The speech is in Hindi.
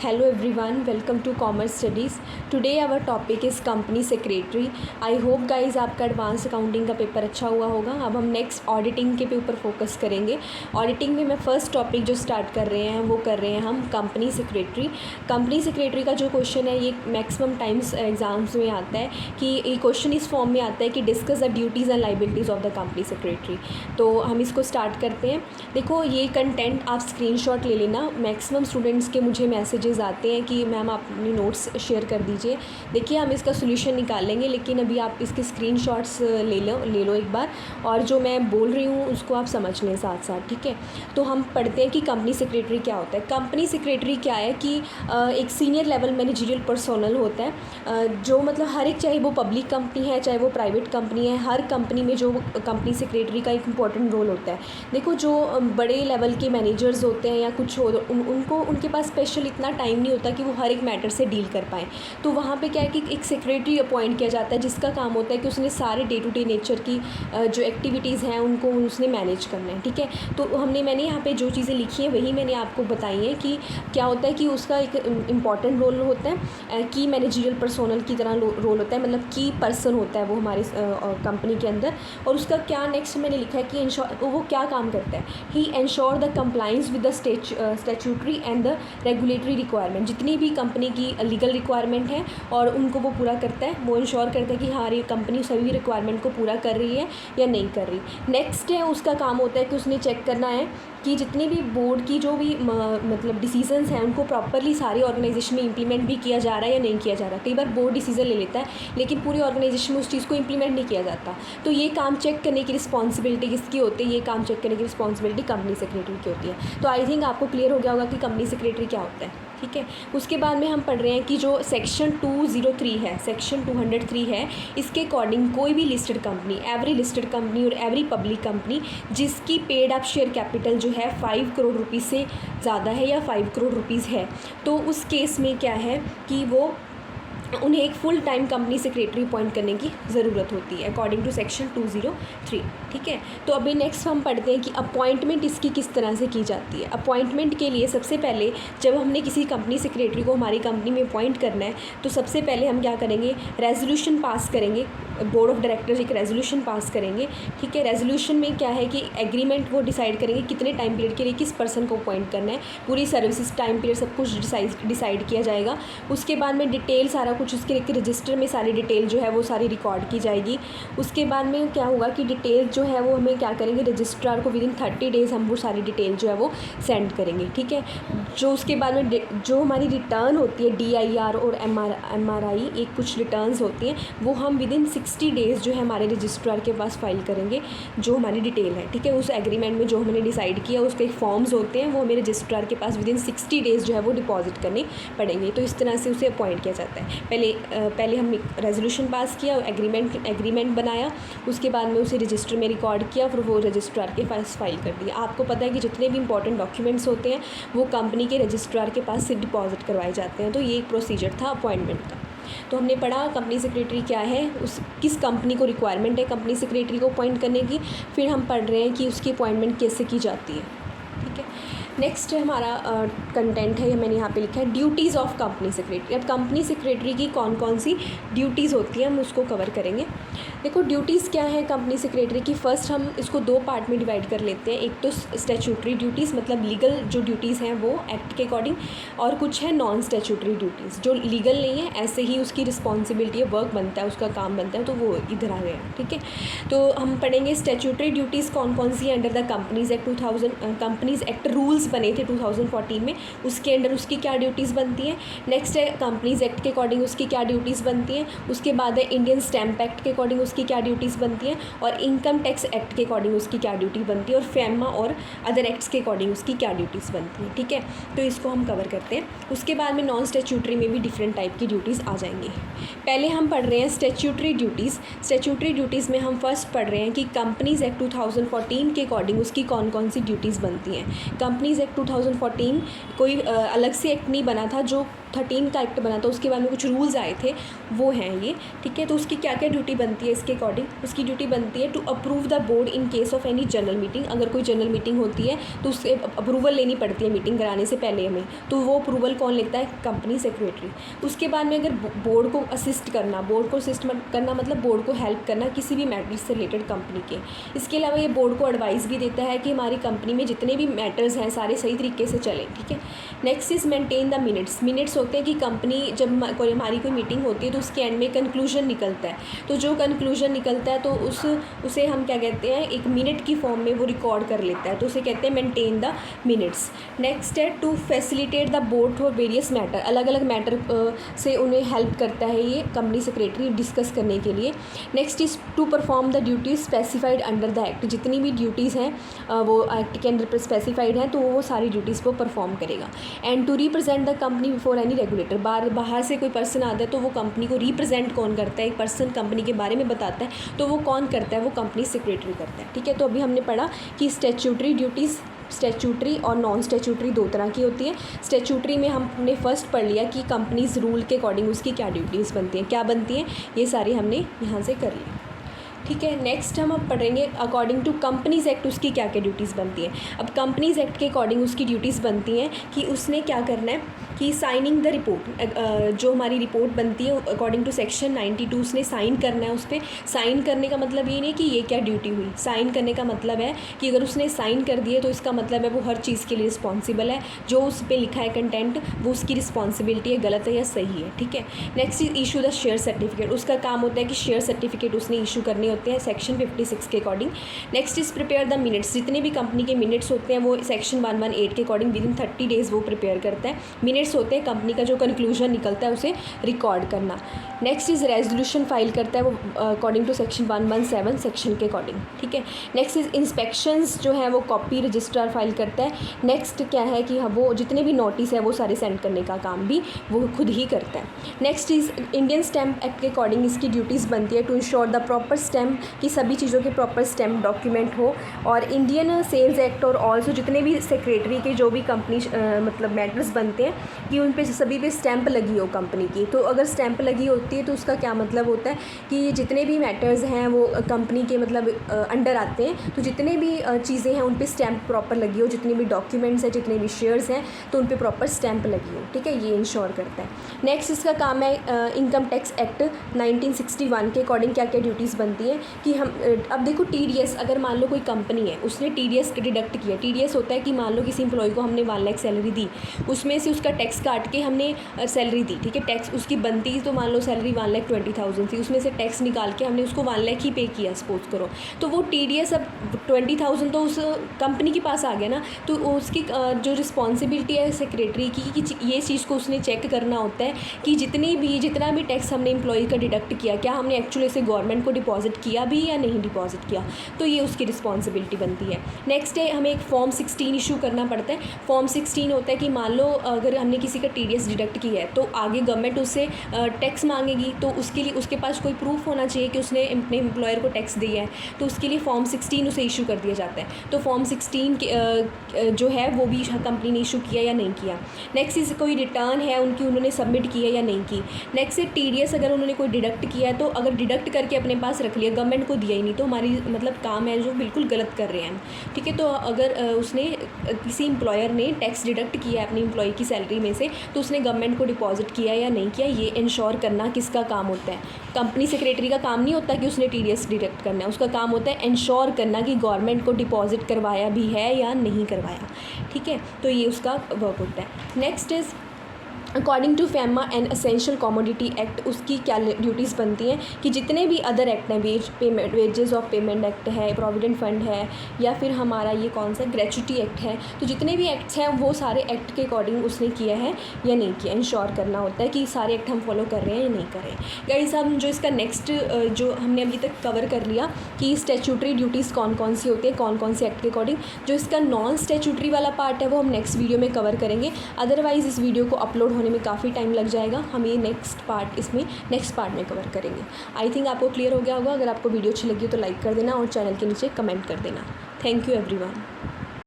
Hello everyone, welcome to Commerce Studies. Today our topic is Company Secretary. I hope guys आपका एडवांस अकाउंटिंग का पेपर अच्छा हुआ होगा। अब हम नेक्स्ट ऑडिटिंग के ऊपर फोकस करेंगे। ऑडिटिंग में मैं फ़र्स्ट टॉपिक जो स्टार्ट कर रहे हैं वो कर रहे हैं हम कंपनी सेक्रेटरी। कंपनी सेक्रेटरी का जो क्वेश्चन है ये मैक्सिमम टाइम्स एग्जाम्स में आता है कि ये क्वेश्चन इस फॉर्म में आता है कि discuss the duties and liabilities of the company secretary. तो हम इसको स्टार्ट करते हैं। देखो ये कंटेंट आप स्क्रीनशॉट ले लेना। मैक्सिमम स्टूडेंट्स के मुझे मैसेजेस आते हैं कि मैम आप अपनी नोट्स शेयर कर दीजिए। देखिए हम इसका सोल्यूशन निकाल लेंगे, लेकिन अभी आप इसके स्क्रीनशॉट्स ले लो एक बार, और जो मैं बोल रही हूँ उसको आप समझ लें साथ साथ, ठीक है। तो हम पढ़ते हैं कि कंपनी सेक्रेटरी क्या होता है। कंपनी सेक्रेटरी क्या है कि एक सीनियर लेवल मैनेजरियल पर्सोनल होता है, जो मतलब हर एक, चाहे वो पब्लिक कंपनी है चाहे वो प्राइवेट कंपनी है, हर कंपनी में जो कंपनी सेक्रेटरी का एक इम्पॉर्टेंट रोल होता है। देखो जो बड़े लेवल के मैनेजर्स होते हैं या कुछ हो, उनको उनके पास स्पेशल इतना टाइम नहीं होता कि वो हर एक मैटर से डील कर पाएँ। तो वहाँ पे क्या है कि एक सेक्रेटरी अपॉइंट किया जाता है जिसका काम होता है कि उसने सारे डे टू डे नेचर की जो एक्टिविटीज़ हैं उनको उसने मैनेज करना है, ठीक है। तो मैंने यहाँ पे जो चीज़ें लिखी हैं वही मैंने आपको बताई हैं कि क्या होता है कि उसका एक इम्पॉर्टेंट रोल होता है, की मैनेजरियल पर्सोनल की तरह रोल होता है, मतलब की पर्सन होता है वो हमारे कंपनी के अंदर। और उसका क्या नेक्स्ट मैंने लिखा है कि वो क्या काम करता है। He ensure the compliance with the statutory and the regulatory requirement. जितनी भी कंपनी की लीगल रिक्वायरमेंट है और उनको वो पूरा करता है, वो इंश्योर करता है कि हाँ ये कंपनी सभी रिक्वायरमेंट को पूरा कर रही है या नहीं कर रही। नेक्स्ट है उसका काम होता है कि उसने चेक करना है कि जितनी भी बोर्ड की जो भी मतलब डिसीजंस हैं उनको प्रॉपरली सारी ऑर्गेनाइजेशन में इंप्लीमेंट भी किया जा रहा है या नहीं किया जा रहा। कई बार बोर्ड डिसीजन ले लेता है लेकिन पूरी ऑर्गेनाइजेशन में उस चीज़ को इंप्लीमेंट नहीं किया जाता। तो ये काम चेक करने की रिस्पॉन्सिबिलिटी किसकी होती है? ये काम चेक करने की रिस्पॉन्सिबिलिटी कंपनी सेक्रेटरी की होती है। तो आई थिंक आपको क्लियर हो गया होगा कि कंपनी सेक्रेटरी क्या होता है, ठीक है। उसके बाद में हम पढ़ रहे हैं कि जो सेक्शन 203 है, सेक्शन 203 है, इसके अकॉर्डिंग कोई भी listed company, every listed company और एवरी पब्लिक कंपनी जिसकी पेड अप शेयर कैपिटल जो है 5 करोड़ रुपीज़ से ज़्यादा है या 5 करोड़ रुपीज़ है, तो उस केस में क्या है कि वो उन्हें एक full time company secretary appoint करने की ज़रूरत होती है अकॉर्डिंग टू सेक्शन 203, ठीक है। तो अभी नेक्स्ट हम पढ़ते हैं कि अपॉइंटमेंट इसकी किस तरह से की जाती है। अपॉइंटमेंट के लिए सबसे पहले जब हमने किसी कंपनी सेक्रेटरी को हमारी कंपनी में अपॉइंट करना है तो सबसे पहले हम क्या करेंगे, रेजोल्यूशन पास करेंगे। बोर्ड ऑफ डायरेक्टर्स एक रेजोल्यूशन पास करेंगे, ठीक है। रेजोल्यूशन में क्या है कि एग्रीमेंट वो डिसाइड करेंगे कितने टाइम पीरियड के लिए किस पर्सन को अपॉइंट करना है, पूरी सर्विसेज टाइम पीरियड सब कुछ डिसाइड किया जाएगा। उसके बाद में डिटेल सारा कुछ उसके एक रजिस्टर में सारी डिटेल जो है वो सारी रिकॉर्ड की जाएगी। उसके बाद में क्या होगा कि डिटेल जो है वो हमें क्या करेंगे, रजिस्ट्रार को विदिन 30 डेज़ हम वो सारी डिटेल जो है वो सेंड करेंगे, ठीक है। जो उसके बाद में जो हमारी रिटर्न होती है DIR और MRI एक कुछ रिटर्न्स होती हैं वो हम विदिन 60 डेज़ जो है हमारे रजिस्ट्रार के पास फाइल करेंगे जो हमारी डिटेल है, ठीक है। उस एग्रीमेंट में जो हमने डिसाइड किया उसके फॉर्म्स होते हैं वो हमें रजिस्ट्रार के पास विदिन 60 डेज़ जो है वो डिपॉजिट करने पड़ेंगे। तो इस तरह से उसे अपॉइंट किया जाता है। पहले हमने रेजोल्यूशन पास किया, एग्रीमेंट बनाया, उसके बाद में उसे रजिस्टर में रिकॉर्ड किया, फिर वो रजिस्ट्रार के पास फाइल कर दिया। आपको पता है कि जितने भी इंपॉर्टेंट डॉक्यूमेंट्स होते हैं वो कंपनी के रजिस्ट्रार के पास से डिपॉजिट करवाए जाते हैं। तो ये एक प्रोसीजर था अपॉइंटमेंट का। तो हमने पढ़ा कंपनी सेक्रेटरी क्या है, उस किस कंपनी को रिक्वायरमेंट है कंपनी सेक्रेटरी को अपॉइंट करने की। फिर हम पढ़ रहे हैं कि उसकी अपॉइंटमेंट कैसे की जाती है, ठीक है। नेक्स्ट हमारा कंटेंट है, मैंने यहाँ पे लिखा है ड्यूटीज़ ऑफ कंपनी सेक्रेटरी। अब कंपनी सेक्रेटरी की कौन कौन सी ड्यूटीज़ होती हैं हम उसको कवर करेंगे। देखो ड्यूटीज़ क्या है कंपनी सेक्रेटरी की। फ़र्स्ट हम इसको दो पार्ट में डिवाइड कर लेते हैं। एक तो स्टैट्यूटरी ड्यूटीज़, मतलब लीगल जो ड्यूटीज़ हैं वो एक्ट के अकॉर्डिंग, और कुछ है नॉन स्टैट्यूटरी ड्यूटीज़ जो लीगल नहीं है, ऐसे ही उसकी रिस्पॉन्सिबिलिटी है, वर्क बनता है, उसका काम बनता है, तो वो इधर आ गया, ठीक है। तो हम पढ़ेंगे स्टैट्यूटरी ड्यूटीज़ कौन कौन सी under the companies act 2000, companies act rules बने थे 2014 में, उसके अंडर उसकी क्या ड्यूटीज़ बनती हैं। नेक्स्ट है कंपनीज़ एक्ट के अकॉर्डिंग उसकी क्या ड्यूटीज़ बनती हैं। उसके बाद है इंडियन स्टैम्प एक्ट के अकॉर्डिंग उसकी क्या ड्यूटीज़ बनती हैं, और इनकम टैक्स एक्ट के अकॉर्डिंग उसकी क्या ड्यूटी बनती है, और फैमा और अदर एक्ट्स के अकॉर्डिंग उसकी क्या ड्यूटीज़ बनती हैं, ठीक है। तो इसको हम कवर करते हैं। उसके बाद में नॉन स्टैट्यूटरी में भी डिफरेंट टाइप की ड्यूटीज़ आ जाएंगी। पहले हम पढ़ रहे हैं स्टैट्यूटरी ड्यूटीज़। स्टैट्यूटरी ड्यूटीज़ में हम फर्स्ट पढ़ रहे हैं कि कंपनीज़ एक्ट 2014 के अकॉर्डिंग उसकी कौन कौन सी ड्यूटीज़ बनती हैं। कंपनीज़ कंपनीज एक्ट 2014 कोई अलग से एक्ट नहीं बना था, जो 13 का एक्ट बना था उसके बाद में कुछ रूल्स आए थे, वो हैं ये, ठीक है। तो उसकी क्या क्या ड्यूटी बनती है इसके अकॉर्डिंग? उसकी ड्यूटी बनती है to approve the board in case of any general meeting. अगर कोई जनरल मीटिंग होती है तो उससे अप्रूवल लेनी पड़ती है मीटिंग कराने से पहले हमें, तो वो अप्रूवल कौन लेता है? Company secretary. उसके बाद में अगर बोर्ड को असिस्ट करना, बोर्ड को असिस्ट करना मतलब बोर्ड को हेल्प करना किसी भी मैटर्स से रिलेटेड कंपनी के। इसके अलावा ये बोर्ड को एडवाइस भी देता है कि हमारी कंपनी में जितने भी मैटर्स हैं सारे सही तरीके से चलें, ठीक है। Next is maintain the minutes. Minutes होते हैं कि कंपनी जब हमारी कोई मीटिंग होती है तो उसके एंड में कंक्लूजन निकलता है, तो जो कंक्लूजन निकलता है तो उसे हम क्या कहते हैं, एक मिनट की फॉर्म में वो रिकॉर्ड कर लेता है, तो उसे कहते हैं मेंटेन द मिनट्स। नेक्स्ट है to facilitate the board for various matter. अलग अलग मैटर से उन्हें हेल्प करता है ये कंपनी सेक्रेटरी डिस्कस करने के लिए। Next is to perform the duties specified under the act. जितनी भी ड्यूटीज़ हैं वो एक्ट के अंदर पर स्पेसिफाइड हैं, तो वो सारी ड्यूटीज़ को परफॉर्म करेगा। And to represent the company before any regulator. बाहर से कोई पर्सन आता है तो वो कंपनी को रिप्रेजेंट कौन करता है? एक पर्सन कंपनी के बारे में बताता है, तो वो कौन करता है? वो कंपनी सेक्रेटरी करता है, ठीक है। तो अभी हमने पढ़ा कि स्टैट्यूटरी ड्यूटीज़, स्टैट्यूटरी और नॉन स्टैट्यूटरी दो तरह की होती है। स्टैट्यूटरी में हमने फर्स्ट पढ़ लिया कि कंपनीज़ रूल के अकॉर्डिंग उसकी क्या ड्यूटीज़ बनती हैं, क्या बनती हैं, ये सारी हमने यहाँ से कर ली, ठीक है। नेक्स्ट हम अब पढ़ेंगे अकॉर्डिंग टू कंपनीज़ एक्ट उसकी क्या क्या ड्यूटीज़ बनती हैं। अब कंपनीज़ एक्ट के अकॉर्डिंग उसकी ड्यूटीज़ बनती हैं कि उसने क्या करना है कि साइनिंग द रिपोर्ट, जो हमारी रिपोर्ट बनती है अकॉर्डिंग टू सेक्शन 92 उसने साइन करना है। उस पर साइन करने का मतलब ये नहीं कि ये क्या ड्यूटी हुई, साइन करने का मतलब है कि अगर उसने साइन कर दिए तो इसका मतलब है वो हर चीज़ के लिए रिस्पॉन्सिबल है, जो उस पर लिखा है कंटेंट वो उसकी रिस्पॉन्सिबिलिटी है, गलत है या सही है, ठीक है। Next is issue the share certificate. उसका काम होता है कि शेयर सर्टिफिकेट उसने इशू करने होते हैं सेक्शन 56 के according. Next is prepare the minutes. जितने भी कंपनी के मिनट्स होते हैं वो सेक्शन 118 के अकॉर्डिंग विद इन 30 डेज़ वो प्रिपेयर करता है। मिनट्स होते हैं कंपनी का जो कंक्लूजन निकलता है उसे रिकॉर्ड करना। नेक्स्ट इज रेजोल्यूशन फाइल करता है वो अकॉर्डिंग टू सेक्शन 117 सेक्शन के अकॉर्डिंग, ठीक है। नेक्स्ट इज इंस्पेक्शंस जो है वो कॉपी रजिस्ट्रार फाइल करता है। नेक्स्ट क्या है कि वो जितने भी नोटिस है वो सारे सेंड करने का काम भी वो खुद ही करता है। Next is Indian stamp act के अकॉर्डिंग इसकी ड्यूटीज़ बनती है to ensure the proper stamp, कि सभी चीज़ों के प्रॉपर स्टैम्प डॉक्यूमेंट हो। और इंडियन सेल्स एक्ट और ऑल्सो जितने भी सेक्रेटरी के जो भी कंपनी मतलब मैटर्स बनते हैं कि उन पे सभी पे स्टैंप लगी हो कंपनी की। तो अगर स्टैंप लगी होती है तो उसका क्या मतलब होता है कि जितने भी मैटर्स हैं वो कंपनी के मतलब अंडर आते हैं, तो जितने भी चीज़ें हैं उन पे स्टैंप प्रॉपर लगी हो, जितने भी डॉक्यूमेंट्स हैं, जितने भी शेयर्स हैं तो उन पे प्रॉपर स्टैंप लगी हो, ठीक है। ये इंश्योर करता है। नेक्स्ट इसका काम है इनकम टैक्स एक्ट 1961 के अकॉर्डिंग क्या क्या ड्यूटीज़ बनती है कि हम अब देखो TDS, अगर मान लो कोई कंपनी है उसने TDS डिडक्ट किया। TDS होता है कि मान लो किसी एम्प्लॉय को हमने 1 लाख सैलरी दी, उसमें से उसका टैक्स काट के हमने सैलरी दी, ठीक है। टैक्स उसकी बनती तो मान लो सैलरी 1,20,000 थी, उसमें से टैक्स निकाल के हमने उसको 1 लाख ही पे किया सपोज करो, तो वो TDS अब 20,000 तो उस कंपनी के पास आ गया ना। तो उसकी जो रिस्पॉन्सिबिलिटी है सेक्रेटरी की कि ये चीज़ को उसने चेक करना होता है कि जितना भी टैक्स हमने एम्प्लॉय का डिडक्ट किया, क्या हमने एक्चुअली से गवर्नमेंट को डिपॉजिट किया भी या नहीं डिपॉजिट किया, तो ये उसकी रिस्पॉन्सिबिलिटी बनती है। नेक्स्ट है हमें एक फॉर्म 16 इशू करना पड़ता है। फॉर्म 16 होता है कि मान लो अगर हमने किसी का TDS डिडक्ट किया है तो आगे गवर्नमेंट उससे टैक्स मांगेगी, तो उसके लिए उसके पास कोई प्रूफ होना चाहिए कि उसने अपने एम्प्लॉयर को टैक्स दिया है, तो उसके लिए फॉर्म 16 उसे इशू कर दिया जाता है। तो फॉर्म 16 जो है वो भी कंपनी ने इशू किया या नहीं किया। नेक्स्ट इस कोई रिटर्न है उनकी, उन्होंने सबमिट किया या नहीं की। नेक्स्ट है TDS अगर उन्होंने कोई डिडक्ट किया है तो अगर डिडक्ट करके अपने पास रख लिया, गवर्नमेंट को दिया ही नहीं, तो हमारी मतलब काम है जो बिल्कुल गलत कर रहे हैं, ठीक है। तो अगर उसने किसी एम्प्लॉयर ने टैक्स डिडक्ट किया है अपनी एम्प्लॉय की सैलरी में से, तो उसने गवर्नमेंट को डिपॉजिट किया या नहीं किया, ये इंश्योर करना किसका काम होता है? कंपनी सेक्रेटरी का काम नहीं होता कि उसने TDS डिडक्ट करना है, उसका काम होता है इंश्योर करना कि गवर्नमेंट को डिपॉजिट करवाया भी है या नहीं करवाया, ठीक है। तो ये उसका वर्क होता है। Next is according to FEMA and essential commodity act उसकी क्या ड्यूटीज़ बनती हैं कि जितने भी अदर एक्ट हैं, वेजेस ऑफ पेमेंट एक्ट है, प्रोविडेंट फंड है, या फिर हमारा ये कौन सा ग्रेचुटी एक्ट है, तो जितने भी एक्ट्स हैं वो सारे एक्ट के अकॉर्डिंग उसने किया है या नहीं किया, इंश्योर करना होता है कि सारे एक्ट हम फॉलो कर रहे हैं या नहीं कर रहे हैं। गाइस हम जो इसका नेक्स्ट जो हमने अभी तक कवर कर लिया कि स्टैट्यूटरी ड्यूटीज़ कौन कौन सी होती है, कौन कौन से एक्ट के अकॉर्डिंग। जो इसका नॉन स्टैट्यूटरी वाला पार्ट है वो हम नेक्स्ट वीडियो में कवर करेंगे, अदरवाइज़ इस वीडियो को अपलोड होने में काफ़ी टाइम लग जाएगा। हम ये नेक्स्ट पार्ट में कवर करेंगे। आई थिंक आपको क्लियर हो गया होगा। अगर आपको वीडियो अच्छी लगी हो तो लाइक कर देना और चैनल के नीचे कमेंट कर देना। Thank you everyone.